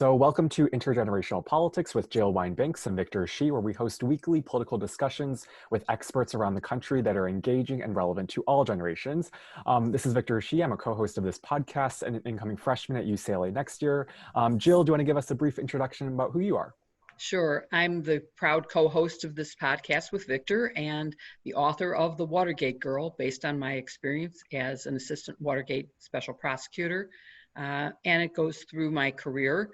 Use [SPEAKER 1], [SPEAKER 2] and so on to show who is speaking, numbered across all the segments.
[SPEAKER 1] So welcome to Intergenerational Politics with Jill Wine-Banks and Victor Shi, where we host weekly political discussions with experts around the country that are engaging and relevant to all generations. This is Victor Shi. I'm a co-host of this podcast and an incoming freshman at UCLA next year. Jill, do you want to give us a brief introduction about who you are?
[SPEAKER 2] Sure. I'm the proud co-host of this podcast with Victor and the author of The Watergate Girl, based on my experience as an assistant Watergate special prosecutor. And it goes through my career,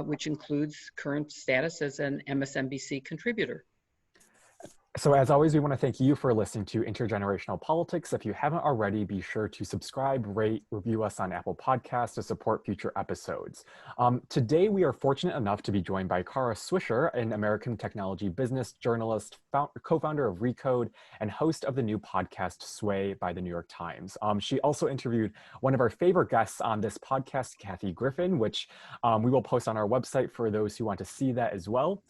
[SPEAKER 2] which includes current status as an MSNBC contributor.
[SPEAKER 1] So as always, we want to thank you for listening to Intergenerational Politics. If you haven't already, be sure to subscribe, rate, review us on Apple Podcasts to support future episodes. Today, we are fortunate enough to be joined by Kara Swisher, an American technology business journalist, co-founder of Recode, and host of the new podcast Sway by the New York Times. She also interviewed one of our favorite guests on this podcast, Kathy Griffin, which we will post on our website for those who want to see that as well.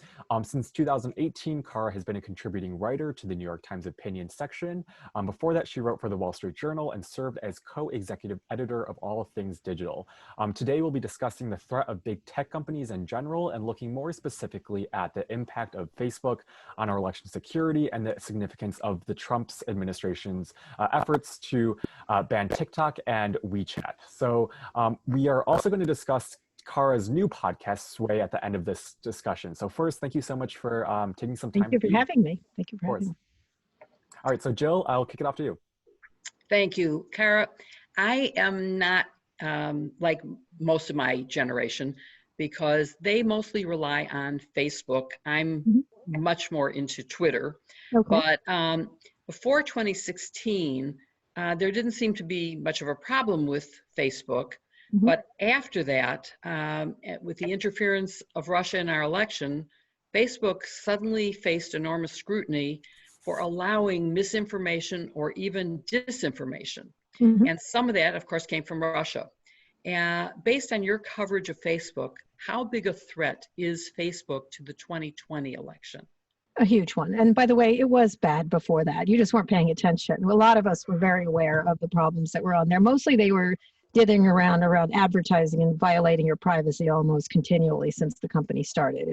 [SPEAKER 1] Since 2018, Kara has been a contributing writer to the New York Times opinion section. Before that, she wrote for the Wall Street Journal and served as co-executive editor of All Things Digital. Today, we'll be discussing the threat of big tech companies in general and looking more specifically at the impact of Facebook on our election security and the significance of the Trump's administration's efforts to ban TikTok and WeChat. So we are also going to discuss Kara's new podcast, Sway, at the end of this discussion. So first, thank you so much for taking some time.
[SPEAKER 3] Thank you for having me. Thank you for having me.
[SPEAKER 1] All right, so Jill, I'll kick it off to you.
[SPEAKER 2] Thank you, Kara. I am not like most of my generation because they mostly rely on Facebook. I'm much more into Twitter.
[SPEAKER 3] Okay.
[SPEAKER 2] But before 2016, there didn't seem to be much of a problem with Facebook. But after that, with the interference of Russia in our election, Facebook suddenly faced enormous scrutiny for allowing misinformation or even disinformation. And some of that, of course, came from Russia. Based on your coverage of Facebook, how big a threat is Facebook to the 2020 election?
[SPEAKER 3] A huge one. And by the way, it was bad before that. You just weren't paying attention. A lot of us were very aware of the problems that were on there. Mostly they were dithering around advertising and violating your privacy almost continually since the company started.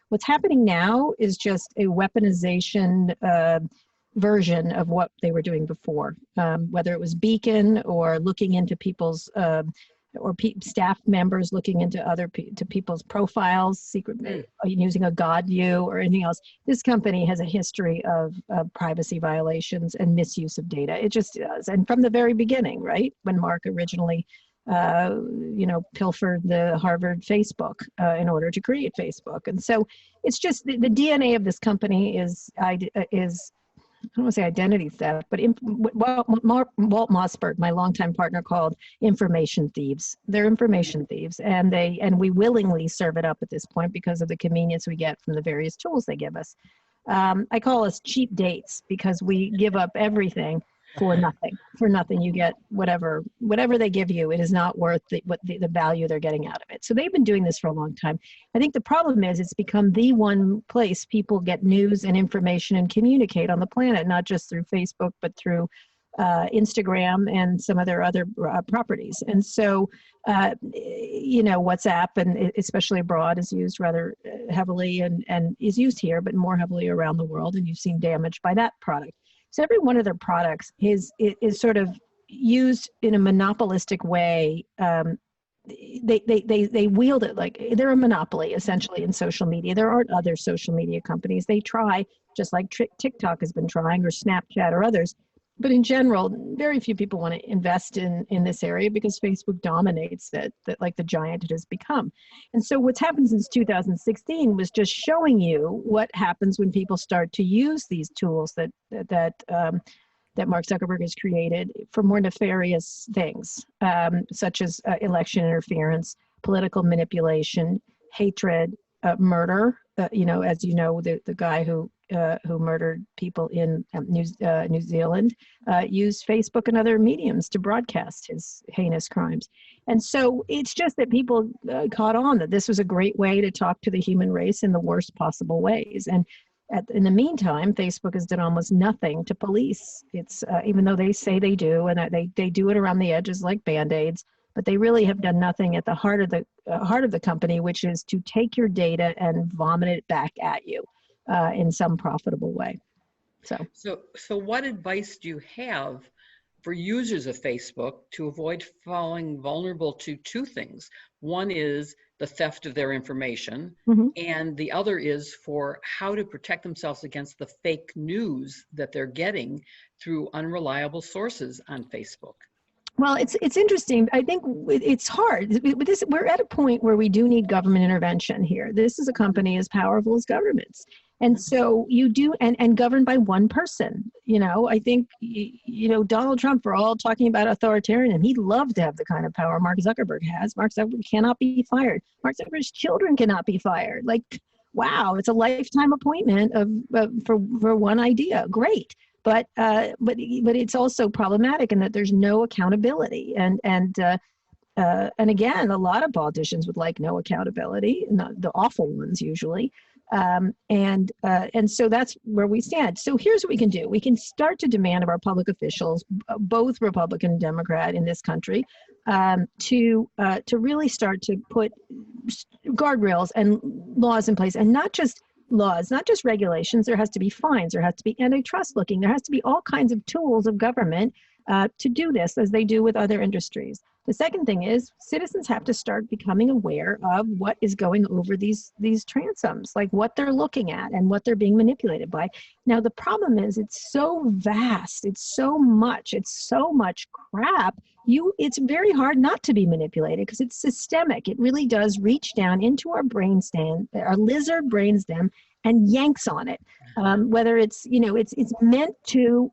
[SPEAKER 3] What's happening now is just a weaponization version of what they were doing before, whether it was Beacon or looking into people's staff members looking into people's profiles, secret using a God view or anything else. This company has a history of privacy violations and misuse of data. It just does. And from the very beginning, right, when Mark originally, pilfered the Harvard Facebook in order to create Facebook. And so it's just the DNA of this company is I don't want to say identity theft, but Walt Mossberg, my longtime partner, called information thieves. They're information thieves, and we willingly serve it up at this point because of the convenience we get from the various tools they give us. I call us cheap dates because we give up everything for nothing. For nothing, you get whatever they give you. It is not worth the value they're getting out of it. So they've been doing this for a long time. I think the problem is it's become the one place people get news and information and communicate on the planet, not just through Facebook, but through Instagram and some of their other properties. And so, WhatsApp, and especially abroad, is used rather heavily and is used here, but more heavily around the world. And you've seen damage by that product. So every one of their products is sort of used in a monopolistic way. They wield it like they're a monopoly, essentially, in social media. There aren't other social media companies. They try, just like TikTok has been trying, or Snapchat or others. But in general, very few people want to invest in this area because Facebook dominates it, like the giant it has become. And so what's happened since 2016 was just showing you what happens when people start to use these tools that Mark Zuckerberg has created for more nefarious things, such as election interference, political manipulation, hatred, murder. As you know, the guy who murdered people in New Zealand used Facebook and other mediums to broadcast his heinous crimes. And so it's just that people caught on that this was a great way to talk to the human race in the worst possible ways. And in the meantime, Facebook has done almost nothing to police. It's even though they say they do, and they do it around the edges like Band-Aids, but they really have done nothing at the heart of the company, which is to take your data and vomit it back at you in some profitable way.
[SPEAKER 2] So what advice do you have for users of Facebook to avoid falling vulnerable to two things? One is the theft of their information, and the other is for how to protect themselves against the fake news that they're getting through unreliable sources on Facebook.
[SPEAKER 3] Well, it's interesting. I think it's hard. We're at a point where we do need government intervention here. This is a company as powerful as governments. And so you do, and governed by one person. I think, Donald Trump, we're all talking about authoritarian. He'd love to have the kind of power Mark Zuckerberg has. Mark Zuckerberg cannot be fired. Mark Zuckerberg's children cannot be fired. Like, wow, it's a lifetime appointment for one idea. Great. But it's also problematic in that there's no accountability, and again, a lot of politicians would like no accountability, not the awful ones usually, and so that's where we stand. So here's what we can do: we can start to demand of our public officials, both Republican and Democrat in this country, to really start to put guardrails and laws in place, and not just laws, not just regulations. There has to be fines, there has to be antitrust looking, there has to be all kinds of tools of government to do this, as they do with other industries. The second thing is citizens have to start becoming aware of what is going over these transoms, like what they're looking at and what they're being manipulated by. Now, the problem is it's so vast, it's so much crap. It's very hard not to be manipulated because it's systemic. It really does reach down into our brainstem, our lizard brainstem, and yanks on it. Whether it's meant to,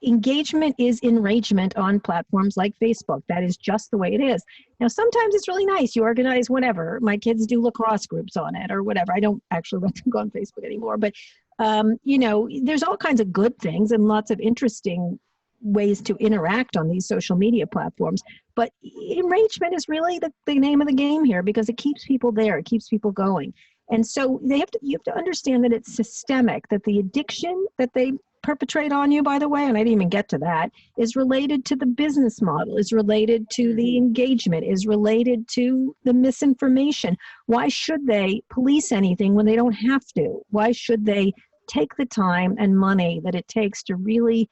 [SPEAKER 3] engagement is enragement on platforms like Facebook. That is just the way it is. Now, sometimes it's really nice. You organize whatever. My kids do lacrosse groups on it or whatever. I don't actually let them go on Facebook anymore, but there's all kinds of good things and lots of interesting ways to interact on these social media platforms. But enragement is really the name of the game here, because it keeps people there, it keeps people going. And so you have to understand that it's systemic, that the addiction that they perpetrate on you, by the way, and I didn't even get to that, is related to the business model, is related to the engagement, is related to the misinformation. Why should they police anything when they don't have to? Why should they take the time and money that it takes to really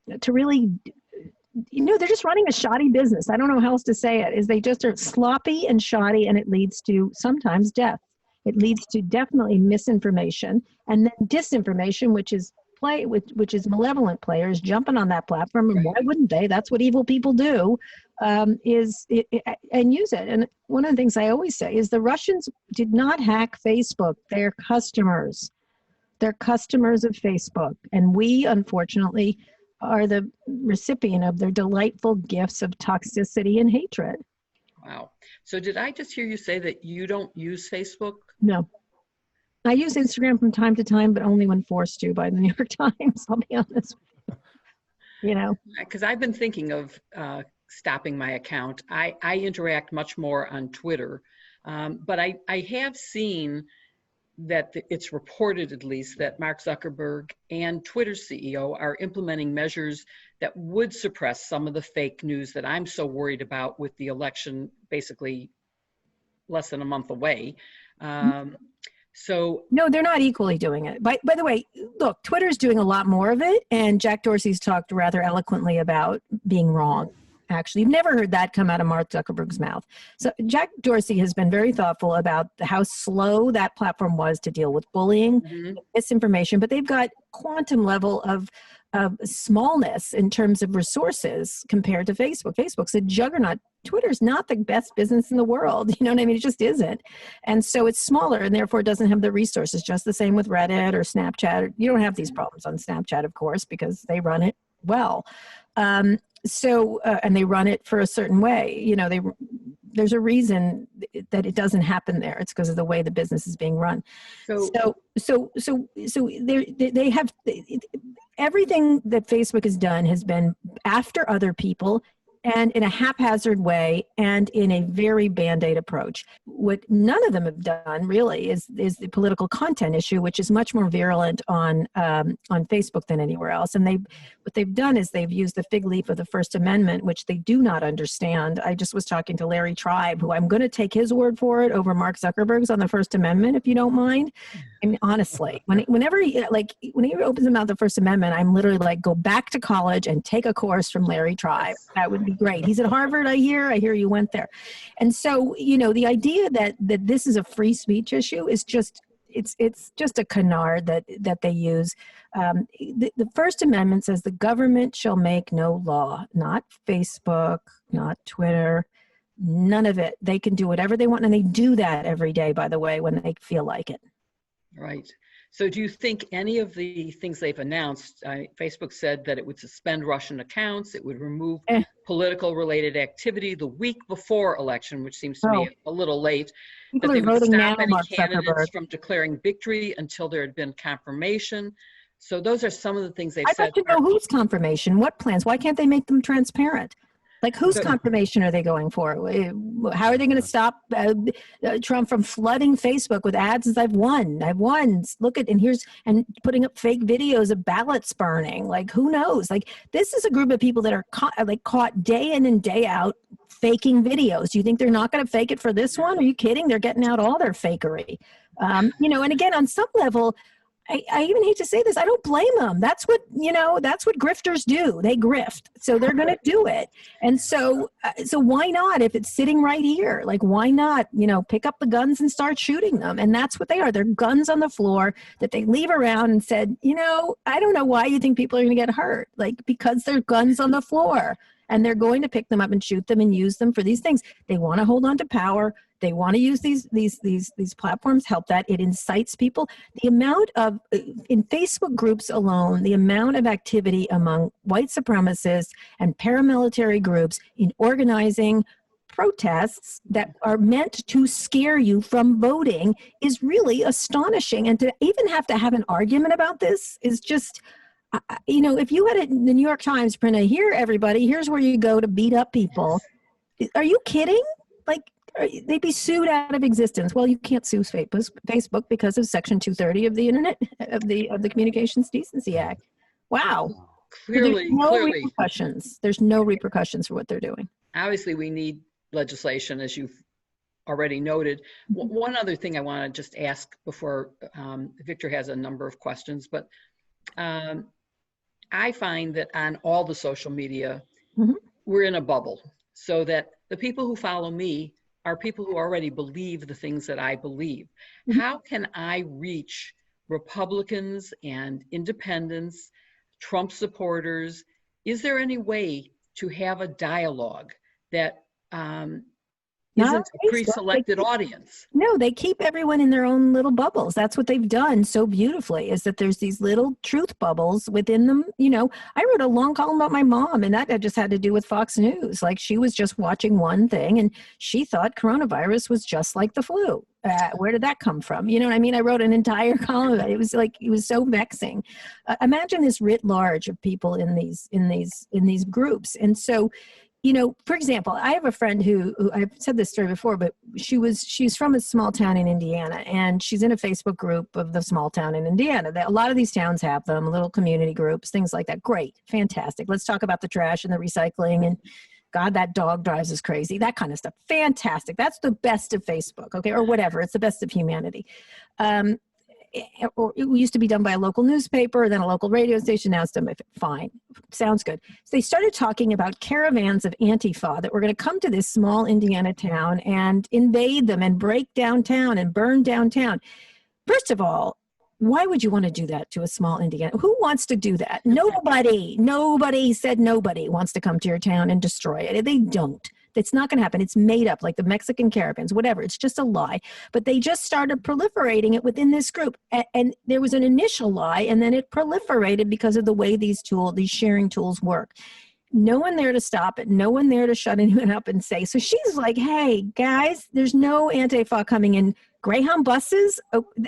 [SPEAKER 3] they're just running a shoddy business. I don't know how else to say it, is they just are sloppy and shoddy, and it leads to sometimes death. It leads to definitely misinformation, and then disinformation, which is malevolent players jumping on that platform. And why wouldn't they? That's what evil people do, and use it. And one of the things I always say is the Russians did not hack Facebook. They're customers. They're customers of Facebook. And we, unfortunately, are the recipient of their delightful gifts of toxicity and hatred.
[SPEAKER 2] Wow. So did I just hear you say that you don't use Facebook?
[SPEAKER 3] No. I use Instagram from time to time, but only when forced to by the New York Times, I'll be honest.
[SPEAKER 2] Because I've been thinking of stopping my account. I interact much more on Twitter, but I have seen that it's reported, at least, that Mark Zuckerberg and Twitter's CEO are implementing measures that would suppress some of the fake news that I'm so worried about, with the election basically less than a month away.
[SPEAKER 3] No, they're not equally doing it. By the way, look, Twitter's doing a lot more of it, and Jack Dorsey's talked rather eloquently about being wrong. Actually, you've never heard that come out of Mark Zuckerberg's mouth. So Jack Dorsey has been very thoughtful about how slow that platform was to deal with bullying, misinformation, but they've got quantum level of smallness in terms of resources compared to Facebook. Facebook's a juggernaut. Twitter's not the best business in the world. You know what I mean? It just isn't. And so it's smaller, and therefore it doesn't have the resources. Just the same with Reddit or Snapchat. You don't have these problems on Snapchat, of course, because they run it well. And they run it for a certain way. There's a reason that it doesn't happen there. It's because of the way the business is being run. So they have everything that Facebook has done has been after other people and in a haphazard way and in a very band-aid approach. What none of them have done really is the political content issue, which is much more virulent on Facebook than anywhere else. And what they've done is they've used the fig leaf of the First Amendment, which they do not understand. I just was talking to Larry Tribe, who I'm going to take his word for it over Mark Zuckerberg's on the First Amendment, if you don't mind. I mean, honestly, whenever he opens about the First Amendment, I'm literally like, go back to college and take a course from Larry Tribe. That would be great. He's at Harvard, I hear you went there. And so, the idea that this is a free speech issue is just, it's just a canard that they use. The First Amendment says the government shall make no law, not Facebook, not Twitter, none of it. They can do whatever they want, and they do that every day, by the way, when they feel like it.
[SPEAKER 2] Right. So do you think any of the things they've announced, Facebook said that it would suspend Russian accounts, it would remove political related activity the week before election, which seems to me a little late,
[SPEAKER 3] People
[SPEAKER 2] that they would stop any
[SPEAKER 3] Mark
[SPEAKER 2] candidates
[SPEAKER 3] Zuckerberg.
[SPEAKER 2] from declaring victory until there had been confirmation. So those are some of the things they've said.
[SPEAKER 3] I'd like to know whose confirmation, what plans, why can't they make them transparent? Like, whose confirmation are they going for? How are they going to stop Trump from flooding Facebook with ads as I've won? Look at, and putting up fake videos of ballots burning. Like, who knows? Like, this is a group of people that are caught day in and day out faking videos. Do you think they're not going to fake it for this one? Are you kidding? They're getting out all their fakery. And again, on some level, I even hate to say this, I don't blame them. That's what grifters do. They grift. So they're going to do it. And so why not, if it's sitting right here? Like, why not, pick up the guns and start shooting them? And that's what they are. They're guns on the floor that they leave around and said, I don't know why you think people are going to get hurt. Like, because they're guns on the floor. And they're going to pick them up and shoot them and use them for these things. They want to hold on to power. They want to use these platforms, help that. It incites people. The amount of, in Facebook groups alone, the amount of activity among white supremacists and paramilitary groups in organizing protests that are meant to scare you from voting is really astonishing. And to even have to have an argument about this is just... if you had the New York Times print here's where you go to beat up people. Are you kidding? Like, they'd be sued out of existence. Well, you can't sue Facebook because of Section 230 of the Internet, of the Communications Decency Act. Wow.
[SPEAKER 2] Clearly,
[SPEAKER 3] repercussions. There's no repercussions for what they're doing.
[SPEAKER 2] Obviously, we need legislation, as you've already noted. One other thing I want to just ask before Victor has a number of questions, but I find that on all the social media, we're in a bubble, so that the people who follow me are people who already believe the things that I believe. How can I reach Republicans and independents, Trump supporters? Is there any way to have a dialogue that isn't a pre-selected audience?
[SPEAKER 3] No, they keep everyone in their own little bubbles. That's what they've done so beautifully, is that there's these little truth bubbles within them. I wrote a long column about my mom, and that just had to do with Fox News. Like, she was just watching one thing, and she thought coronavirus was just like the flu. Where did that come from? You know what I mean? I wrote an entire column about it. It was so vexing. Imagine this writ large of people in these groups. And so, for example, I have a friend who I've said this story before, but she's from a small town in Indiana, and she's in a Facebook group of the small town in Indiana. A lot of these towns have them, little community groups, things like that. Great, fantastic. Let's talk about the trash and the recycling, and God, that dog drives us crazy, that kind of stuff. Fantastic. That's the best of Facebook, okay, or whatever. It's the best of humanity. Or it used to be done by a local newspaper, then a local radio station. Now it's done by, fine, sounds good. So they started talking about caravans of Antifa that were going to come to this small Indiana town and invade them and break downtown and burn downtown. First of all, why would you want to do that to a small Indiana? Who wants to do that? Nobody said nobody wants to come to your town and destroy it. They don't. It's not going to happen. It's made up, like the Mexican caravans, whatever. It's just a lie. But they just started proliferating it within this group. And there was an initial lie, and then it proliferated because of the way these sharing tools work. no one there to stop it, no one there to shut anyone up and say. So she's like, hey, guys, there's no Antifa coming in. Greyhound buses,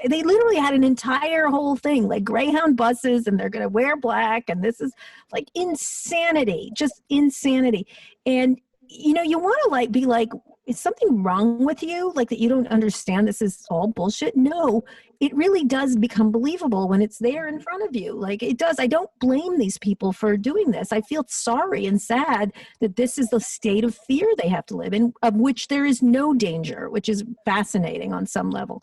[SPEAKER 3] they literally had an entire whole thing, like Greyhound buses, and they're going to wear black, and this is like insanity, just insanity. And, you know, you want to like be like, is something wrong with you? Like that you don't understand this is all bullshit? No, it really does become believable when it's there in front of you. Like it does. I don't blame these people for doing this. I feel sorry and sad that this is the state of fear they have to live in, of which there is no danger, which is fascinating on some level.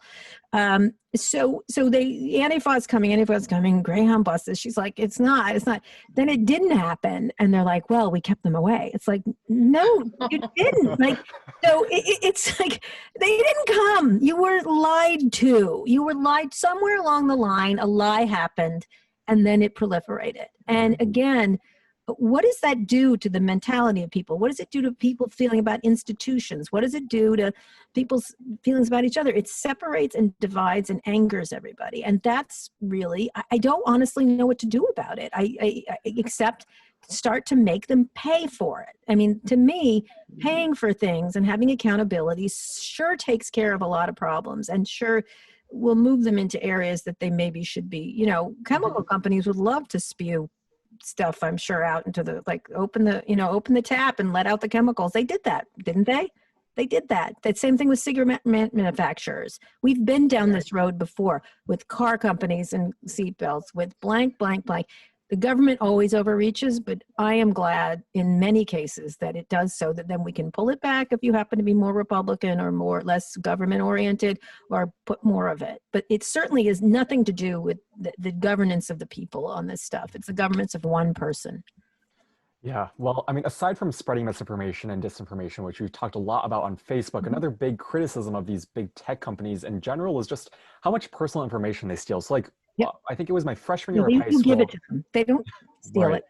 [SPEAKER 3] So Antifa's coming, Greyhound buses. She's like, it's not. Then it didn't happen. And they're like, well, we kept them away. It's like, no, you didn't. Like, so it's like, they didn't come. You were lied to. You were lied somewhere along the line. A lie happened and then it proliferated. And again, what does that do to the mentality of people? What does it do to people feeling about institutions? What does it do to people's feelings about each other? It separates and divides and angers everybody. And that's really, I don't honestly know what to do about it. I except start to make them pay for it. I mean, to me, paying for things and having accountability sure takes care of a lot of problems, and sure will move them into areas that they maybe should be. You know, chemical companies would love to spew stuff, I'm sure, out into the, like, open the tap and let out the chemicals. They did that, didn't they? They did that. That same thing with cigarette manufacturers. We've been down this road before with car companies and seatbelts, with blank, blank, blank. The government always overreaches, but I am glad in many cases that it does, so that then we can pull it back if you happen to be more Republican or less government oriented, or put more of it. But it certainly is nothing to do with the governance of the people on this stuff. It's the governance of one person.
[SPEAKER 1] Yeah, well, I mean, aside from spreading misinformation and disinformation, which we've talked a lot about on Facebook, another big criticism of these big tech companies in general is just how much personal information they steal. So, like, I think it was my freshman year of high school.
[SPEAKER 3] You give it to them. They don't steal it.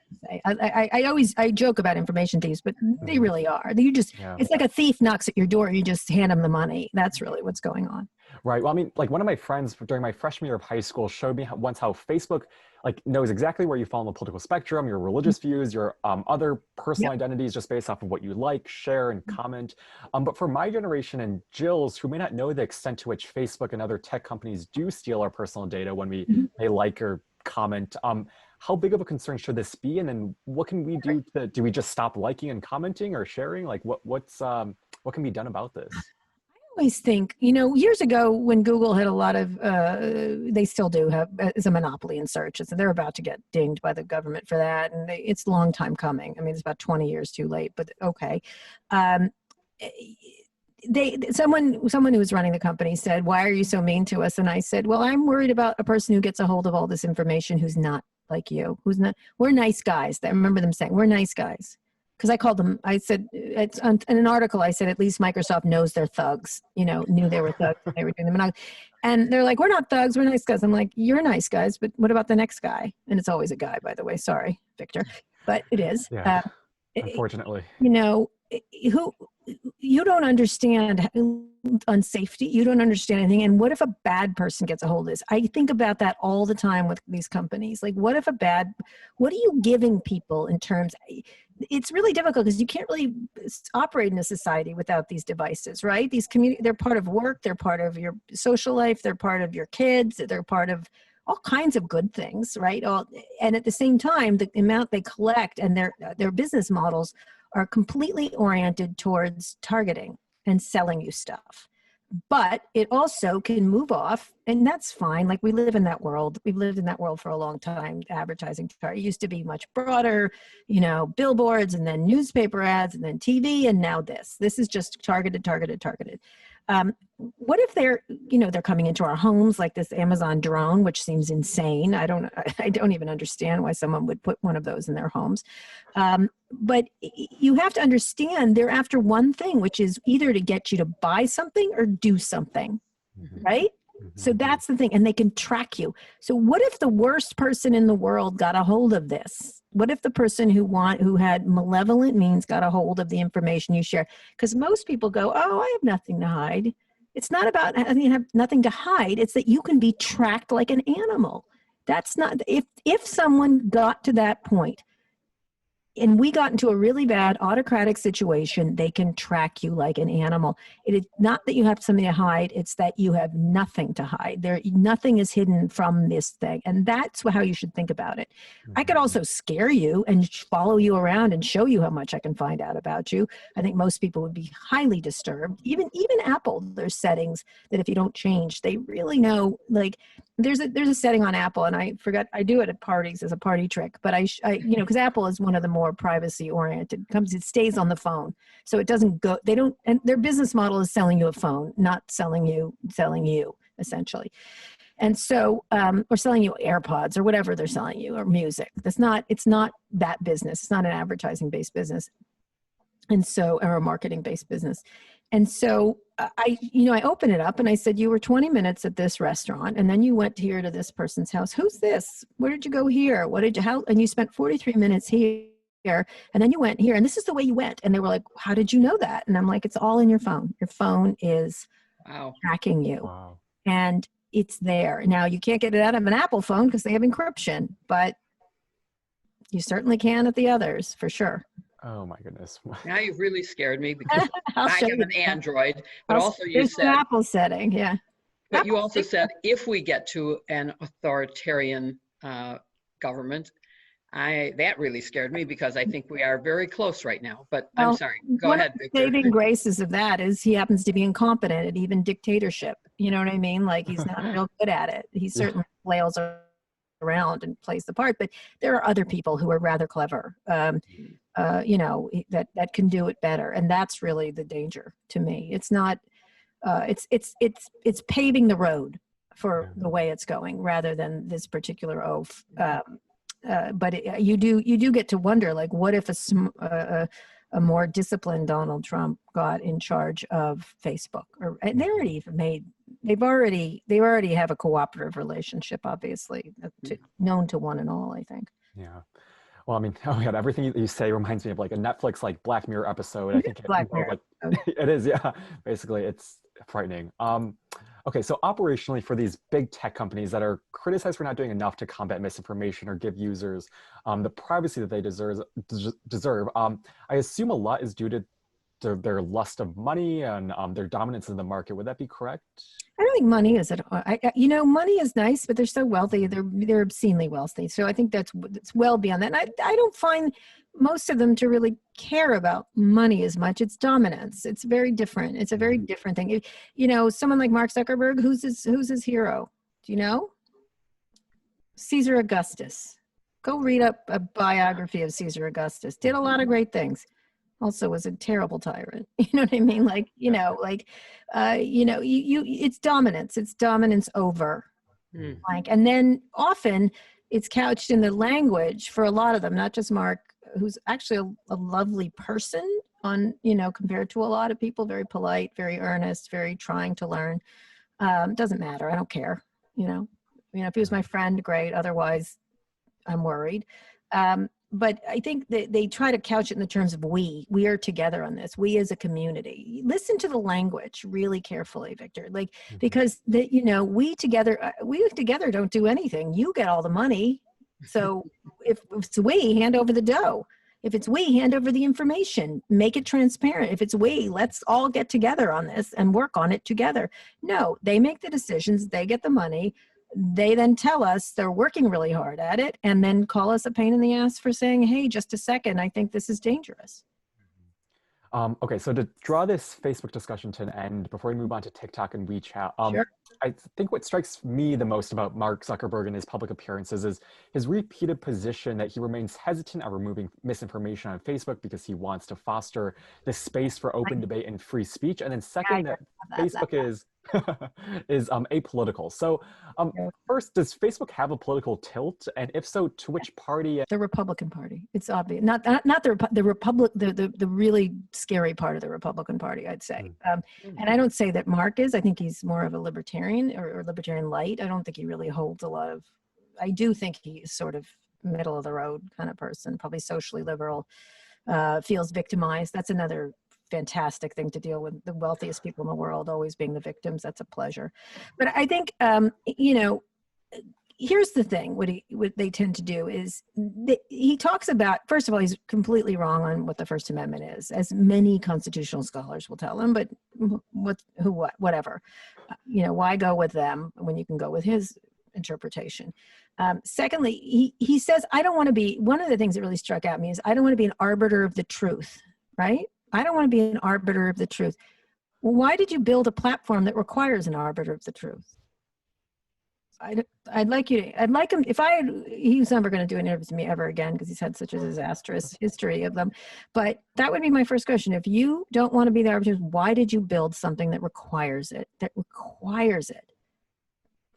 [SPEAKER 3] I joke about information thieves, but they really are. It's like a thief knocks at your door. You just hand them the money. That's really what's going on.
[SPEAKER 1] Right. Well, I mean, like, one of my friends during my freshman year of high school showed me once how Facebook, like, knows exactly where you fall on the political spectrum, your religious views, your other personal identities, just based off of what you like, share, and comment. But for my generation and Jill's, who may not know the extent to which Facebook and other tech companies do steal our personal data when we may like or comment, how big of a concern should this be? And then what can we do do we just stop liking and commenting or sharing? Like, what can be done about this?
[SPEAKER 3] I always think, years ago when Google had a lot of, they still do have, is a monopoly in search. So they're about to get dinged by the government for that. And it's a long time coming. I mean, it's about 20 years too late, but okay. Someone who was running the company said, why are you so mean to us? And I said, well, I'm worried about a person who gets a hold of all this information who's not like you, we're nice guys. I remember them saying, we're nice guys. Because I called them, I said, in an article, I said, at least Microsoft knows they're thugs, knew they were thugs. They were doing them. And they're like, we're not thugs, we're nice guys. I'm like, you're nice guys, but what about the next guy? And it's always a guy, by the way. Sorry, Victor, but it is.
[SPEAKER 1] Yeah, unfortunately.
[SPEAKER 3] You don't understand on safety. You don't understand anything. And what if a bad person gets a hold of this? I think about that all the time with these companies. Like, what are you giving people in terms? It's really difficult because you can't really operate in a society without these devices, right? These they're part of work. They're part of your social life. They're part of your kids. They're part of all kinds of good things, right? And at the same time, the amount they collect and their business models are completely oriented towards targeting and selling you stuff. But it also can move off, and that's fine. Like, we live in that world. We've lived in that world for a long time. Advertising, it used to be much broader, billboards, and then newspaper ads, and then TV, and now this. This is just targeted. What if they're coming into our homes, like this Amazon drone, which seems insane. I don't even understand why someone would put one of those in their homes. But you have to understand they're after one thing, which is either to get you to buy something or do something, right? So that's the thing. And they can track you. So what if the worst person in the world got a hold of this? What if the person who had malevolent means got a hold of the information you share? Because most people go, oh, I have nothing to hide. It's not about having nothing to hide. It's that you can be tracked like an animal. That's not, if someone got to that point, and we got into a really bad autocratic situation. They can track you like an animal. It is not that you have something to hide. It's that you have nothing to hide. Nothing is hidden from this thing. And that's how you should think about it. I could also scare you and follow you around and show you how much I can find out about you. I think most people would be highly disturbed. Even Apple, there's settings that if you don't change, they really know, like, there's a setting on Apple, and I forgot, I do it at parties as a party trick, but I because Apple is one of the more privacy oriented companies. It stays on the phone, so it doesn't go, they don't, and their business model is selling you a phone, not selling you essentially. And so, or selling you AirPods or whatever they're selling you, or music. It's not that business. It's not an advertising based business. And so, or a marketing based business. And so I open it up and I said, you were 20 minutes at this restaurant and then you went here to this person's house. Who's this? Where did you go here? And you spent 43 minutes here and then you went here and this is the way you went. And they were like, how did you know that? And I'm like, it's all in your phone. Your phone is tracking you.
[SPEAKER 1] Wow.
[SPEAKER 3] And it's there. Now you can't get it out of an Apple phone because they have encryption, but you certainly can at the others for sure.
[SPEAKER 1] Oh my goodness.
[SPEAKER 2] Now you've really scared me because I have an Android, but also you
[SPEAKER 3] there's
[SPEAKER 2] said
[SPEAKER 3] an Apple setting, yeah.
[SPEAKER 2] But you also said if we get to an authoritarian government, that really scared me because I think we are very close right now. But I'm sorry. Go ahead, Victor.
[SPEAKER 3] One of the saving graces of that is he happens to be incompetent at even dictatorship. You know what I mean? Like he's not real good at it. He certainly flails around and plays the part, but there are other people who are rather clever. That can do it better, and that's really the danger to me. It's not. It's paving the road for the way it's going, rather than this particular oaf. But you do get to wonder, like, what if a more disciplined Donald Trump got in charge of Facebook? Or they already have a cooperative relationship, obviously, known to one and all, I think.
[SPEAKER 1] Yeah. Well, I mean, oh my God, everything you say reminds me of like a Netflix, like Black Mirror episode. I think it is. Yeah. Basically, it's frightening. Okay, so operationally for these big tech companies that are criticized for not doing enough to combat misinformation or give users the privacy that they deserve, I assume a lot is due to their lust of money and their dominance in the market. Would that be correct?
[SPEAKER 3] I don't think money is money is nice, but they're so wealthy. They're obscenely wealthy. So I think that's well beyond that. And I don't find most of them to really care about money as much. It's dominance. It's very different. It's a very different thing. Someone like Mark Zuckerberg, who's his hero? Do you know? Caesar Augustus. Go read up a biography of Caesar Augustus. Did a lot of great things. Also was a terrible tyrant. You know what I mean? Like, it's dominance. It's dominance over. And then often it's couched in the language for a lot of them, not just Mark, who's actually a lovely person compared to a lot of people, very polite, very earnest, very trying to learn. Doesn't matter. I don't care. If he was my friend, great. Otherwise, I'm worried. But I think that they try to couch it in the terms of we are together on this. We as a community. Listen to the language really carefully, Victor. Because we together don't do anything. You get all the money. So if it's we, hand over the dough. If it's we, hand over the information. Make it transparent. If it's we, let's all get together on this and work on it together. No, they make the decisions. They get the money. They then tell us they're working really hard at it and then call us a pain in the ass for saying, hey, just a second, I think this is dangerous.
[SPEAKER 1] Okay, so to draw this Facebook discussion to an end, before we move on to TikTok and WeChat,
[SPEAKER 3] Sure.
[SPEAKER 1] I think what strikes me the most about Mark Zuckerberg and his public appearances is his repeated position that he remains hesitant at removing misinformation on Facebook because he wants to foster this space for open debate and free speech. And then second, that Facebook is apolitical. So first, does Facebook have a political tilt? And if so, to which party?
[SPEAKER 3] The Republican Party. It's obvious. Not the really scary part of the Republican Party, I'd say. And I don't say that Mark is. I think he's more of a libertarian or libertarian light. I don't think he really holds a lot of, I do think he's sort of middle of the road kind of person, probably socially liberal, feels victimized. That's another fantastic thing to deal with, the wealthiest people in the world always being the victims. That's a pleasure. But I think here's the thing, what they tend to do is he talks about, first of all, he's completely wrong on what the First Amendment is, as many constitutional scholars will tell him, but whatever. Why go with them when you can go with his interpretation? Secondly, he says, I don't want to be, one of the things that really struck at me is, I don't want to be an arbiter of the truth, right? I don't want to be an arbiter of the truth. Well, why did you build a platform that requires an arbiter of the truth? I'd like him, he's never going to do an interview with me ever again because he's had such a disastrous history of them. But that would be my first question. If you don't want to be the arbiter, why did you build something that requires it?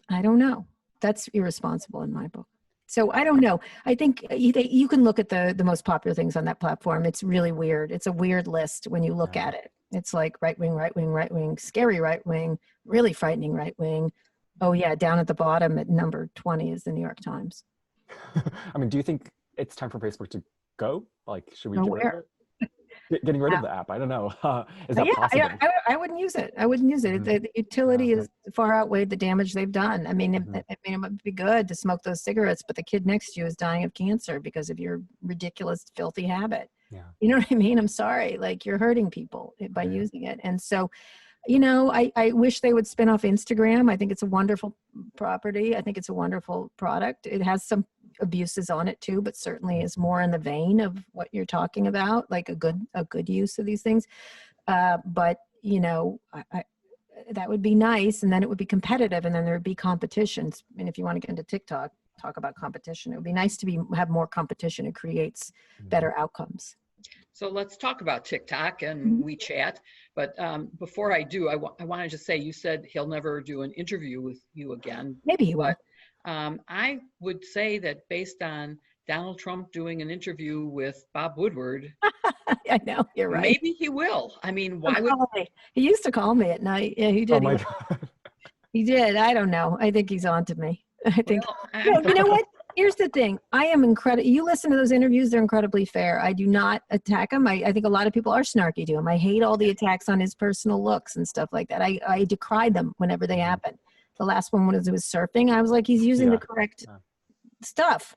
[SPEAKER 3] I don't know. That's irresponsible in my book. So I don't know. I think you can look at the most popular things on that platform. It's really weird. It's a weird list when you look at it. It's like right wing, scary right wing, really frightening right wing. Oh yeah, down at the bottom at number 20 is the New York Times.
[SPEAKER 1] I mean, do you think it's time for Facebook to go? Like, should we
[SPEAKER 3] Nowhere.
[SPEAKER 1] getting rid of the app? I don't know. Is that possible?
[SPEAKER 3] I wouldn't use it. The utility is far outweighed the damage they've done. I mean, it might be good to smoke those cigarettes, but the kid next to you is dying of cancer because of your ridiculous, filthy habit.
[SPEAKER 1] Yeah.
[SPEAKER 3] You know what I mean? I'm sorry. Like, you're hurting people by using it. And so, I wish they would spin off Instagram. I think it's a wonderful property. I think it's a wonderful product. It has some abuses on it too, but certainly is more in the vein of what you're talking about, like a good use of these things. But that would be nice, and then it would be competitive, and then there would be competitions. And if you want to get into TikTok, talk about competition. It would be nice to have more competition. It creates better outcomes.
[SPEAKER 2] So let's talk about TikTok and WeChat. But before I do, I wanted to say, you said he'll never do an interview with you again.
[SPEAKER 3] Maybe he will.
[SPEAKER 2] I would say that based on Donald Trump doing an interview with Bob Woodward,
[SPEAKER 3] I know, you're right.
[SPEAKER 2] Maybe he will. I mean, why would
[SPEAKER 3] he used to call me at night? Yeah, he did.
[SPEAKER 1] Oh my God.
[SPEAKER 3] He did. I don't know. I think he's on to me. I think. Well, you know what? Here's the thing. I am incredible. You listen to those interviews, they're incredibly fair. I do not attack him. I think a lot of people are snarky to him. I hate all the attacks on his personal looks and stuff like that. I decry them whenever they happen. The last one was surfing. I was like, he's using the correct stuff.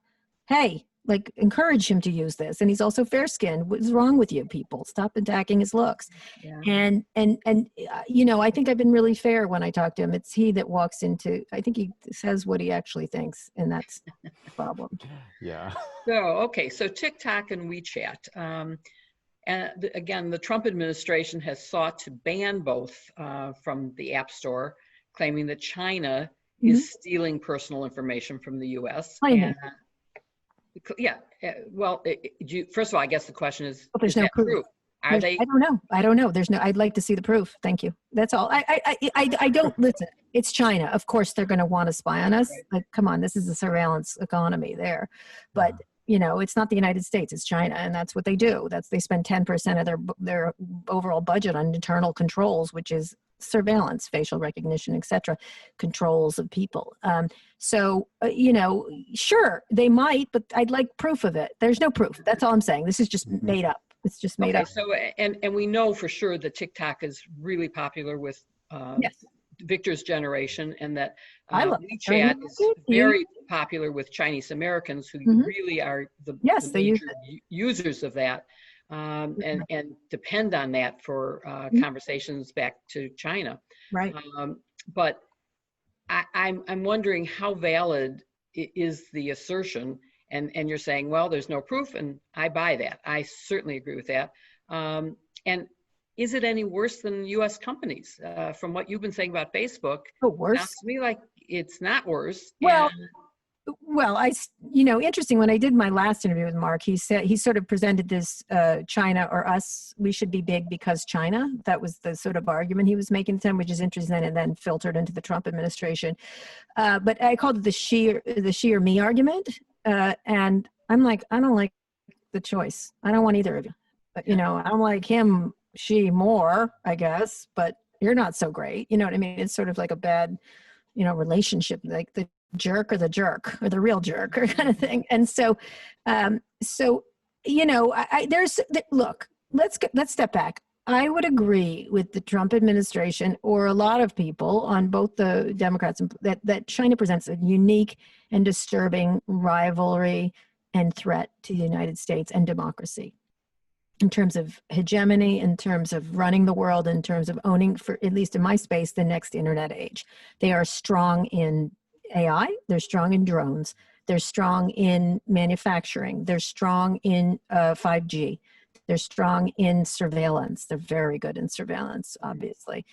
[SPEAKER 3] Hey, like, encourage him to use this. And he's also fair-skinned. What's wrong with you people? Stop attacking his looks. Yeah. And I think I've been really fair when I talk to him. It's he that walks into, I think he says what he actually thinks, and that's the problem.
[SPEAKER 1] Yeah.
[SPEAKER 2] So TikTok and WeChat. Again, the Trump administration has sought to ban both from the App Store, claiming that China is stealing personal information from the U.S. First of all, I guess the question is,
[SPEAKER 3] there's no proof. I don't know. There's no, I'd like to see the proof. Thank you. That's all. I don't, listen, it's China. Of course, they're going to want to spy on us. Like, come on, this is a surveillance economy there. But, it's not the United States, it's China. And that's what they do. They spend 10% of their overall budget on internal controls, which is surveillance, facial recognition, etc., controls of people. Sure, they might, but I'd like proof of it. There's no proof. That's all I'm saying. This is just made up. It's just made up.
[SPEAKER 2] So, and we know for sure that TikTok is really popular with Victor's generation, and that WeChat is very popular with Chinese Americans who really are the major users of that. And depend on that for conversations back to China.
[SPEAKER 3] Right.
[SPEAKER 2] But I'm wondering how valid is the assertion, and you're saying, well, there's no proof, and I buy that. I certainly agree with that. And is it any worse than U.S. companies? From what you've been saying about Facebook,
[SPEAKER 3] worse?
[SPEAKER 2] Sounds to me like it's not worse.
[SPEAKER 3] Well, interesting. When I did my last interview with Mark, he sort of presented this China or us, we should be big because China. That was the sort of argument he was making at the time, which is interesting, and then filtered into the Trump administration. But I called it the she or me argument. And I'm like, I don't like the choice. I don't want either of you. But, I don't like him, she more, I guess, but you're not so great. You know what I mean? It's sort of like a bad, relationship, like the jerk or the real jerk or kind of thing. And so, look, let's step back. I would agree with the Trump administration or a lot of people on both the Democrats that China presents a unique and disturbing rivalry and threat to the United States and democracy in terms of hegemony, in terms of running the world, in terms of owning, for at least in my space, the next internet age. They are strong in AI, they're strong in drones, they're strong in manufacturing, they're strong in 5G. They're strong in surveillance. They're very good in surveillance, obviously.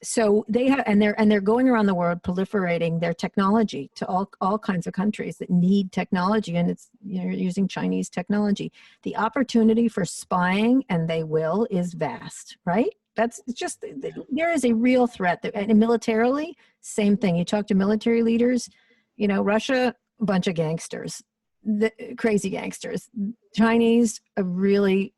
[SPEAKER 3] So they have, and they're going around the world proliferating their technology to all kinds of countries that need technology, and it's using Chinese technology. The opportunity for spying, and they will, is vast, right? That's just, there is a real threat. And militarily, same thing. You talk to military leaders, Russia, a bunch of gangsters. The crazy gangsters. Chinese, a really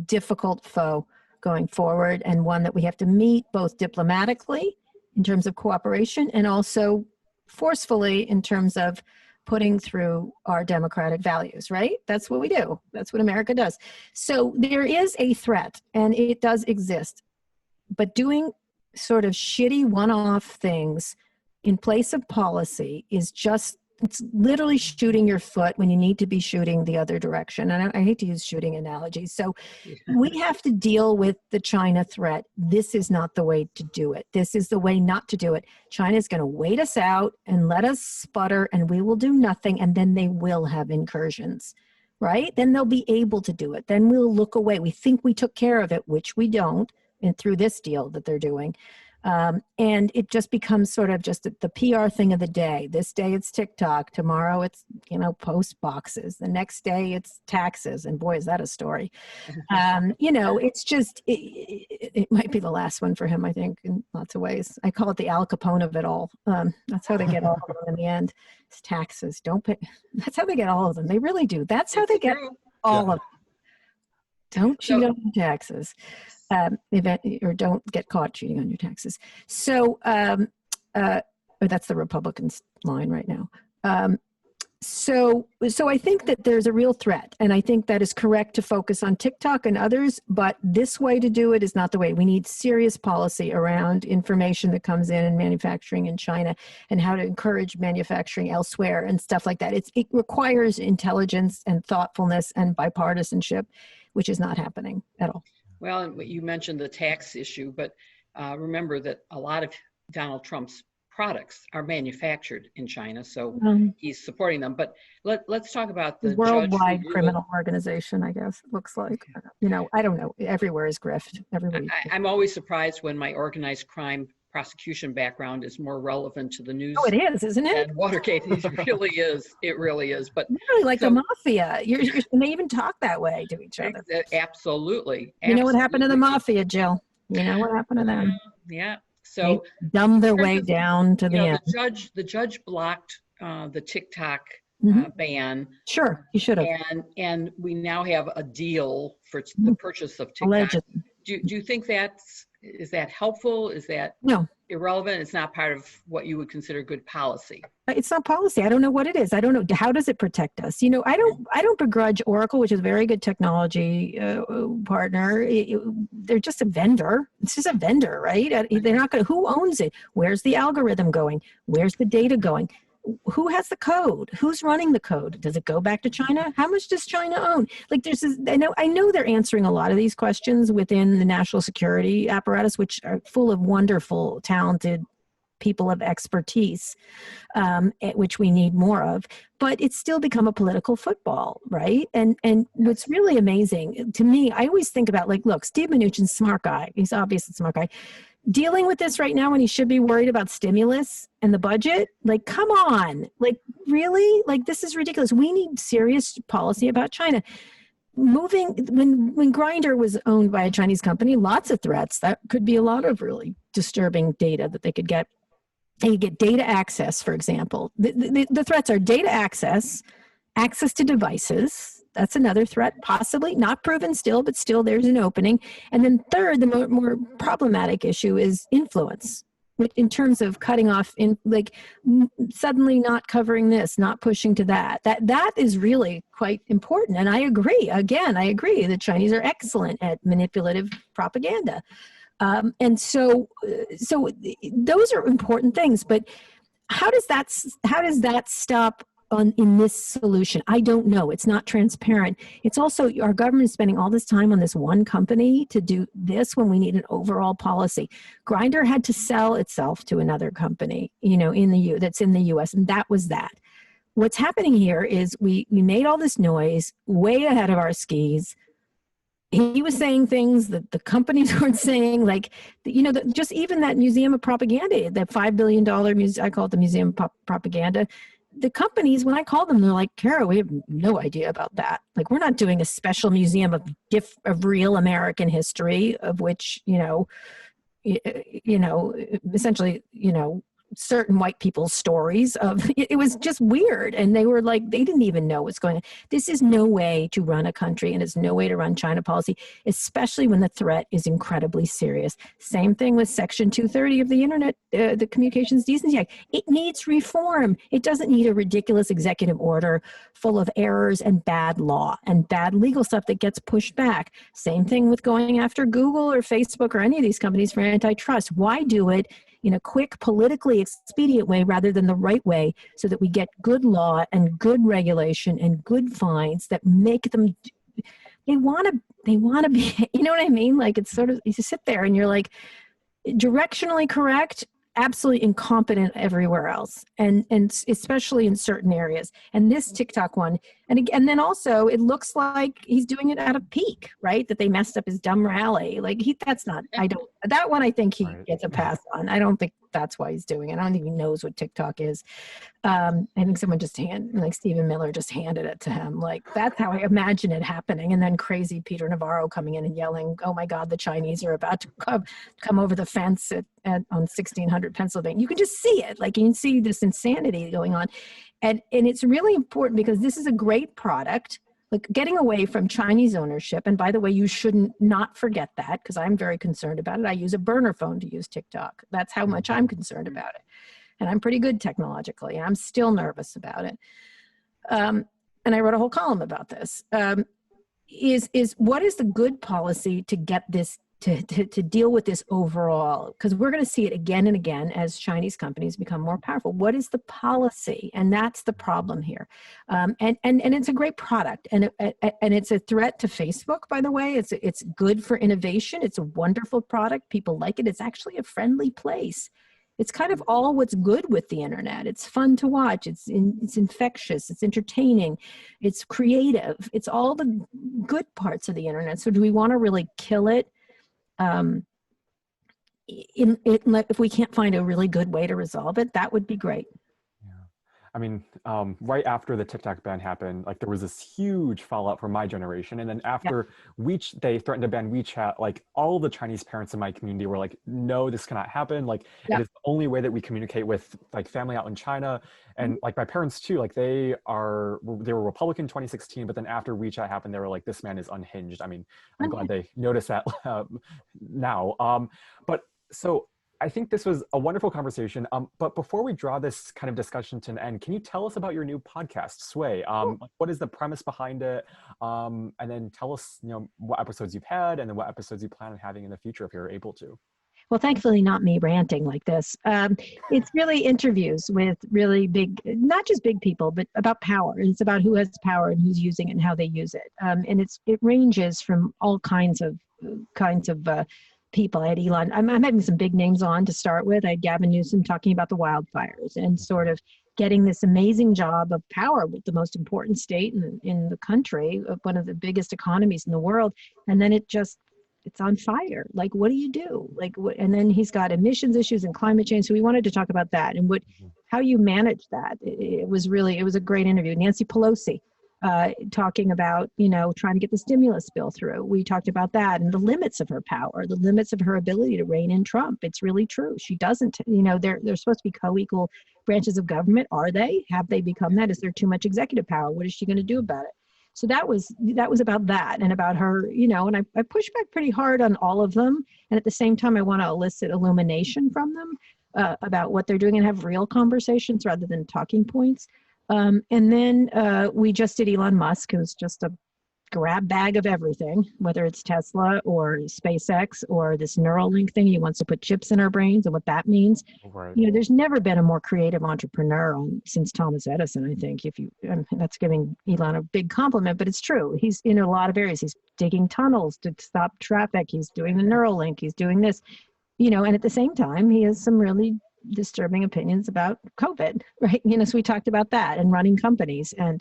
[SPEAKER 3] difficult foe going forward, and one that we have to meet both diplomatically in terms of cooperation and also forcefully in terms of putting through our democratic values, right? That's what we do. That's what America does. So there is a threat, and it does exist. But doing sort of shitty one-off things in place of policy is just, it's literally shooting your foot when you need to be shooting the other direction. And I hate to use shooting analogies. So we have to deal with the China threat. This is not the way to do it. This is the way not to do it. China is going to wait us out and let us sputter, and we will do nothing. And then they will have incursions, right? Then they'll be able to do it. Then we'll look away. We think we took care of it, which we don't, and through this deal that they're doing. And it just becomes sort of just the PR thing of the day. This day it's TikTok. Tomorrow it's, post boxes. The next day it's taxes. And boy, is that a story. It's just, it might be the last one for him, I think, in lots of ways. I call it the Al Capone of it all. That's how they get all of them in the end. It's taxes. Don't pay. That's how they get all of them. They really do. That's how they get all of them. Don't cheat on your taxes. Or don't get caught cheating on your taxes. So that's the Republicans' line right now. So I think that there's a real threat, and I think that is correct to focus on TikTok and others, but this way to do it is not the way. We need serious policy around information that comes in and manufacturing in China, and how to encourage manufacturing elsewhere and stuff like that. It requires intelligence and thoughtfulness and bipartisanship, which is not happening at all.
[SPEAKER 2] Well, you mentioned the tax issue, but remember that a lot of Donald Trump's products are manufactured in China, so he's supporting them. But let's talk about the
[SPEAKER 3] worldwide criminal organization, I guess, it looks like. I don't know. Everywhere is grift. Everybody.
[SPEAKER 2] I'm always surprised when my organized crime prosecution background is more relevant to the news.
[SPEAKER 3] Oh, it is, isn't it?
[SPEAKER 2] And Watergate, it really is. It really is. But
[SPEAKER 3] really, like the mafia, and they even talk that way to each other.
[SPEAKER 2] Absolutely.
[SPEAKER 3] You know what happened to the mafia, Jill? You know what happened to them?
[SPEAKER 2] Yeah. So
[SPEAKER 3] they dumbed their way down to the end.
[SPEAKER 2] The judge blocked the TikTok ban.
[SPEAKER 3] Sure, he should have.
[SPEAKER 2] And we now have a deal for the purchase of TikTok.
[SPEAKER 3] Allegedly.
[SPEAKER 2] Do you think is that helpful? Is that irrelevant? It's not part of what you would consider good policy.
[SPEAKER 3] It's not policy. I don't know what it is. I don't know. How does it protect us? I don't begrudge Oracle, which is a very good technology partner. They're just a vendor. It's just a vendor, right? They're not going to, who owns it? Where's the algorithm going? Where's the data going? Who has the code? Who's running the code? Does it go back to China? How much does China own? Like I know they're answering a lot of these questions within the national security apparatus, which are full of wonderful, talented people of expertise, which we need more of. But it's still become a political football, right? And what's really amazing to me, I always think about look, Steve Mnuchin's a smart guy. He's obviously a smart guy. Dealing with this right now when he should be worried about stimulus and the budget, come on, really? This is ridiculous. We need serious policy about China. When Grindr was owned by a Chinese company, lots of threats. That could be a lot of really disturbing data that they could get. They could get data access, for example. The threats are data access to devices. That's another threat, possibly not proven still, but still there's an opening. And then third, the more problematic issue is influence. in terms of cutting off, in like suddenly not covering this, not pushing to that is really quite important. And I agree. Again, I agree. The Chinese are excellent at manipulative propaganda. And so those are important things. But how does that stop in this solution? I don't know. It's not transparent. It's also, our government is spending all this time on this one company to do this when we need an overall policy. Grindr had to sell itself to another company, that's in the US, and that was that. What's happening here is we made all this noise way ahead of our skis. He was saying things that the companies weren't saying, like, just even that Museum of Propaganda, that $5 billion museum, I call it the Museum of Propaganda. The companies, when I call them, they're like, Kara, we have no idea about that. Like, we're not doing a special museum of real American history, of which, essentially, certain white people's stories of, it was just weird. And they were like, they didn't even know what's going on. This is no way to run a country, and it's no way to run China policy, especially when the threat is incredibly serious. Same thing with Section 230 of the Internet, the Communications Decency Act. It needs reform. It doesn't need a ridiculous executive order full of errors and bad law and bad legal stuff that gets pushed back. Same thing with going after Google or Facebook or any of these companies for antitrust. Why do it in a quick, politically expedient way rather than the right way, so that we get good law and good regulation and good fines that make them, they want to be, you know what I mean? Like, it's sort of, you sit there and you're like, directionally correct, absolutely incompetent everywhere else, and especially in certain areas. And this TikTok one, and then also it looks like he's doing it at a peak, right? That they messed up his dumb rally. Like, that's not, that one I think he gets a pass on. I don't think that's why he's doing it. I don't think he knows what TikTok is. I think someone like Stephen Miller just handed it to him. Like, that's how I imagine it happening. And then crazy Peter Navarro coming in and yelling, oh my God, the Chinese are about to come over the fence on 1600 Pennsylvania. You can just see it. Like, you can see this insanity going on. And it's really important because this is a great product, like getting away from Chinese ownership. And by the way, you shouldn't not forget that, because I'm very concerned about it. I use a burner phone to use TikTok. That's how much I'm concerned about it. And I'm pretty good technologically, and I'm still nervous about it. And I wrote a whole column about this. Is what is the good policy to get this, to deal with this overall? Because we're going to see it again and again as Chinese companies become more powerful. What is the policy? And that's the problem here. And it's a great product, and it's a threat to Facebook, by the way. It's good for innovation. It's a wonderful product. People like it. It's actually a friendly place. It's kind of all what's good with the internet. It's fun to watch. It's infectious. It's entertaining. It's creative. It's all the good parts of the internet. So do we want to really kill it? If we can't find a really good way to resolve it, that would be great.
[SPEAKER 1] I mean, right after the TikTok ban happened, like, there was this huge fallout from my generation. And then after they threatened to ban WeChat, like, all the Chinese parents in my community were like, no, this cannot happen. Like, it is the only way that we communicate with, like, family out in China. And like, my parents too, like, they were Republican in 2016, but then after WeChat happened, they were like, this man is unhinged. I mean, I'm glad they noticed that now. But so I think this was a wonderful conversation. But before we draw this kind of discussion to an end, can you tell us about your new podcast, Sway? What is the premise behind it? And then tell us, what episodes you've had, and then what episodes you plan on having in the future, if you're able to.
[SPEAKER 3] Well, thankfully not me ranting like this. It's really interviews with really big, not just big people, but about power. It's about who has power and who's using it and how they use it. And it ranges from all kinds of people. I had Elon, I'm having some big names on to start with. I had Gavin Newsom talking about the wildfires and sort of getting this amazing job of power with the most important state in the country, one of the biggest economies in the world. And then it's on fire. Like, what do you do? Like, what? And then he's got emissions issues and climate change. So we wanted to talk about that and how you manage that. It was a great interview. Nancy Pelosi, talking about, trying to get the stimulus bill through. We talked about that and the limits of her power, the limits of her ability to rein in Trump. It's really true. She doesn't, they're supposed to be co-equal branches of government. Are they? Have they become that? Is there too much executive power? What is she going to do about it? So that was about that, and about her, and I pushed back pretty hard on all of them. And at the same time, I want to elicit illumination from them about what they're doing and have real conversations rather than talking points. And then we just did Elon Musk, who's just a grab bag of everything, whether it's Tesla or SpaceX or this Neuralink thing. He wants to put chips in our brains and what that means.
[SPEAKER 1] Right.
[SPEAKER 3] You know, there's never been a more creative entrepreneur since Thomas Edison, I think. That's giving Elon a big compliment, but it's true. He's in a lot of areas. He's digging tunnels to stop traffic. He's doing the Neuralink. He's doing this, you know, and at the same time, he has some really disturbing opinions about COVID, right? You know, so we talked about that and running companies. And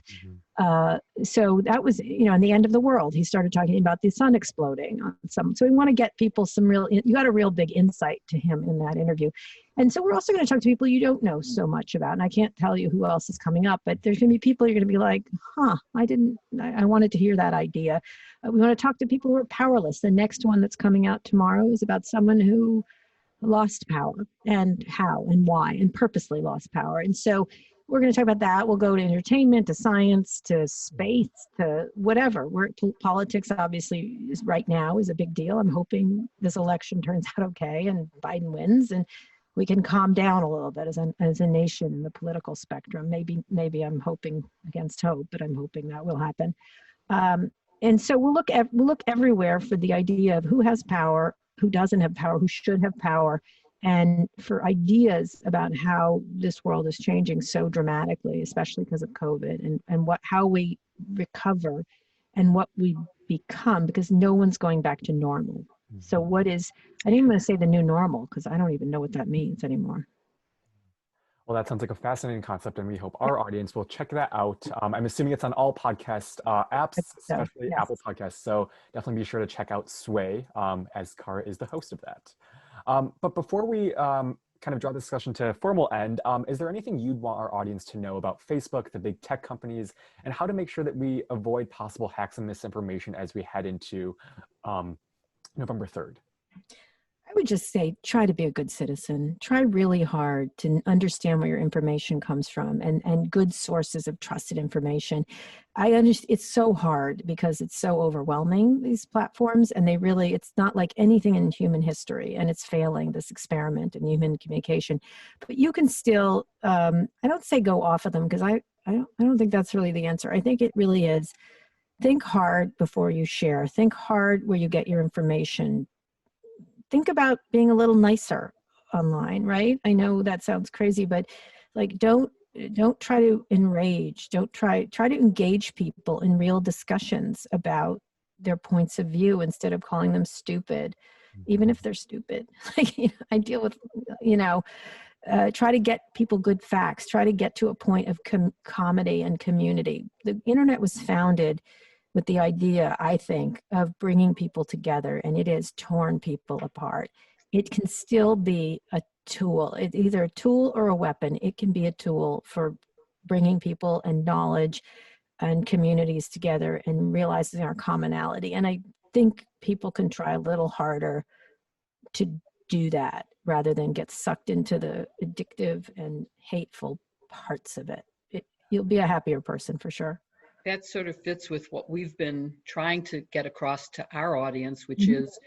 [SPEAKER 3] so that was, you know, in the end of the world, he started talking about the sun exploding on some. So we want to get people you got a real big insight to him in that interview. And so we're also going to talk to people you don't know so much about. And I can't tell you who else is coming up, but there's going to be people you're going to be like, I wanted to hear that idea. We want to talk to people who are powerless. The next one that's coming out tomorrow is about someone who lost power and how and why and purposely lost power. And so we're going to talk about that. We'll go to entertainment, to science, to space, to whatever. Politics obviously right now is a big deal. I'm hoping this election turns out okay and Biden wins and we can calm down a little bit as a nation in the political spectrum. Maybe I'm hoping against hope, but I'm hoping that will happen. And so we'll look everywhere for the idea of who has power, who doesn't have power, who should have power, and for ideas about how this world is changing so dramatically, especially because of COVID, and how we recover and what we become, because no one's going back to normal. So I didn't even want to say the new normal, because I don't even know what that means anymore.
[SPEAKER 1] Well, that sounds like a fascinating concept, and we hope our audience will check that out. I'm assuming it's on all podcast apps, especially
[SPEAKER 3] yes.
[SPEAKER 1] Apple Podcasts. So definitely be sure to check out Sway, as Kara is the host of that. But before we kind of draw the discussion to a formal end, is there anything you'd want our audience to know about Facebook, the big tech companies, and how to make sure that we avoid possible hacks and misinformation as we head into November 3rd?
[SPEAKER 3] I would just say, try to be a good citizen. Try really hard to understand where your information comes from and good sources of trusted information. I understand it's so hard because it's so overwhelming, these platforms, and it's not like anything in human history, and it's failing, this experiment in human communication. But you can still, I don't say go off of them, because I don't think that's really the answer. I think it really is, think hard before you share. Think hard where you get your information. Think about being a little nicer online, right? I know that sounds crazy, but like, don't try to enrage. Don't try to engage people in real discussions about their points of view instead of calling them stupid, even if they're stupid. Like, I deal with, try to get people good facts. Try to get to a point of comedy and community. The internet was founded with the idea, I think, of bringing people together, and it has torn people apart. It can still be a tool. It's either a tool or a weapon. It can be a tool for bringing people and knowledge and communities together and realizing our commonality. And I think people can try a little harder to do that rather than get sucked into the addictive and hateful parts of it. You'll be a happier person for sure.
[SPEAKER 2] That sort of fits with what we've been trying to get across to our audience, which is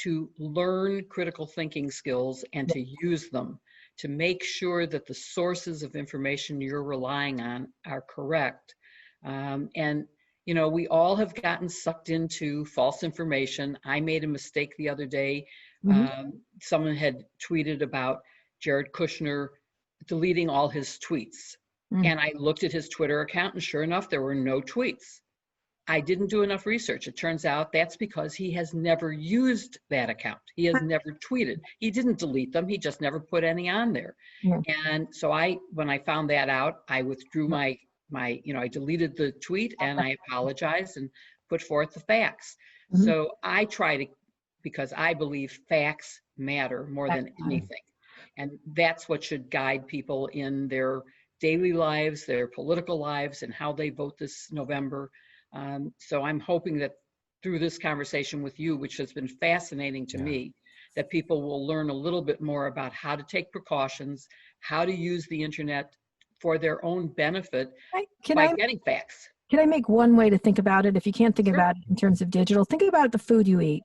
[SPEAKER 2] to learn critical thinking skills and to use them to make sure that the sources of information you're relying on are correct. And, we all have gotten sucked into false information. I made a mistake the other day. Someone had tweeted about Jared Kushner deleting all his tweets. And I looked at his Twitter account, and sure enough, there were no tweets. I didn't do enough research. It turns out that's because he has never used that account. He has never tweeted. He didn't delete them. He just never put any on there. And so when I found that out, I withdrew I deleted the tweet and I apologized and put forth the facts. So I try to, because I believe facts matter more than anything. And that's what should guide people in their daily lives, their political lives, and how they vote this November. So I'm hoping that through this conversation with you, which has been fascinating to me, that people will learn a little bit more about how to take precautions, how to use the internet for their own benefit by getting facts.
[SPEAKER 3] Can I make one way to think about it? If you can't think about it in terms of digital, think about the food you eat.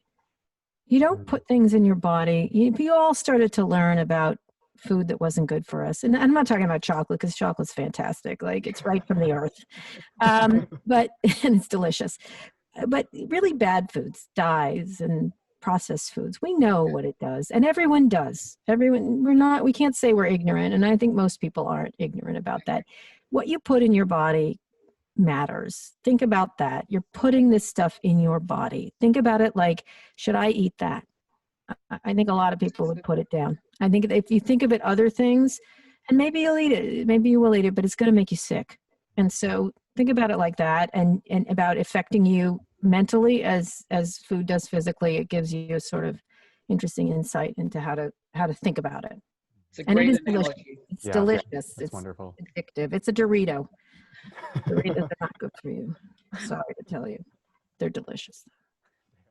[SPEAKER 3] You don't put things in your body. We all started to learn about food that wasn't good for us. And I'm not talking about chocolate, because chocolate's fantastic. Like, it's right from the earth. But and it's delicious. But really bad foods, dyes and processed foods, we know what it does, and everyone does. We can't say we're ignorant, and I think most people aren't ignorant about that. What you put in your body matters. Think about that. You're putting this stuff in your body. Think about it like, should I eat that? I think a lot of people would put it down. I think if you think of it other things, and maybe you'll eat it, maybe you will eat it, but it's going to make you sick. And so think about it like that, and about affecting you mentally as food does physically. It gives you a sort of interesting insight into how to think about it.
[SPEAKER 2] It's a
[SPEAKER 3] And
[SPEAKER 2] great
[SPEAKER 3] it is
[SPEAKER 2] analogy.
[SPEAKER 3] delicious. It's
[SPEAKER 1] Yeah,
[SPEAKER 3] delicious.
[SPEAKER 1] It's wonderful.
[SPEAKER 3] Addictive. It's a Dorito. Doritos are not good for you. Sorry to tell you. They're delicious.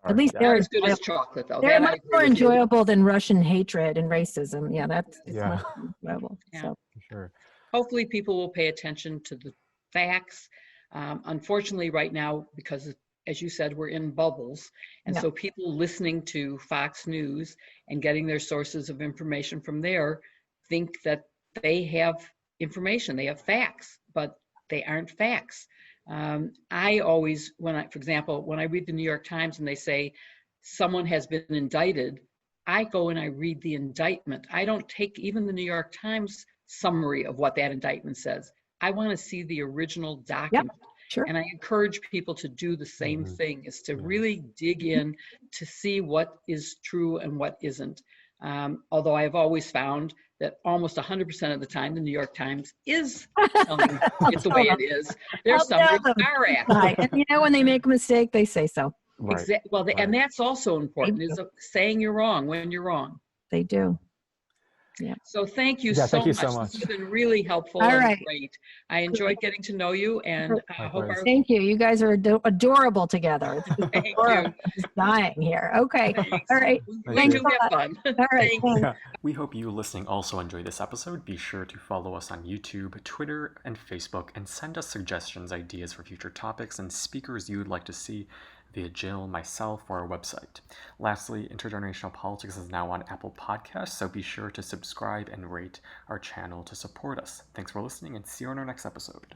[SPEAKER 3] At least
[SPEAKER 2] Not as good as chocolate, though.
[SPEAKER 3] they're much more enjoyable than Russian hatred and racism. Yeah, it's much more enjoyable.
[SPEAKER 2] Yeah.
[SPEAKER 3] So.
[SPEAKER 1] Sure.
[SPEAKER 2] Hopefully people will pay attention to the facts. Unfortunately, right now, because as you said, we're in bubbles. And so people listening to Fox News and getting their sources of information from there think that they have information, they have facts, but they aren't facts. I always, for example, when I read the New York Times and they say someone has been indicted, I go and I read the indictment. I don't take even the New York Times summary of what that indictment says. I want to see the original document.
[SPEAKER 3] Yep, sure.
[SPEAKER 2] And I encourage people to do the same thing, is to really dig in to see what is true and what isn't. Although I have always found that almost 100% of the time, the New York Times is telling it the way it is. There's some that are
[SPEAKER 3] right. And you know, when they make a mistake, they say so.
[SPEAKER 2] Right. Well, and that's also important, is saying you're wrong when you're wrong.
[SPEAKER 3] They do. Yeah.
[SPEAKER 2] So thank you,
[SPEAKER 1] thank you so
[SPEAKER 2] much. This has been really helpful and great. I enjoyed getting to know you, and I hope
[SPEAKER 3] Thank you. You guys are adorable together.
[SPEAKER 2] Thank you.
[SPEAKER 3] I'm just dying here. Okay.
[SPEAKER 2] Thanks.
[SPEAKER 3] All right.
[SPEAKER 2] We do have fun.
[SPEAKER 3] All right.
[SPEAKER 1] Yeah. We hope you listening also enjoyed this episode. Be sure to follow us on YouTube, Twitter, and Facebook, and send us suggestions, ideas for future topics, and speakers you would like to see via Jill, myself, or our website. Lastly, Intergenerational Politics is now on Apple Podcasts, so be sure to subscribe and rate our channel to support us. Thanks for listening, and see you on our next episode.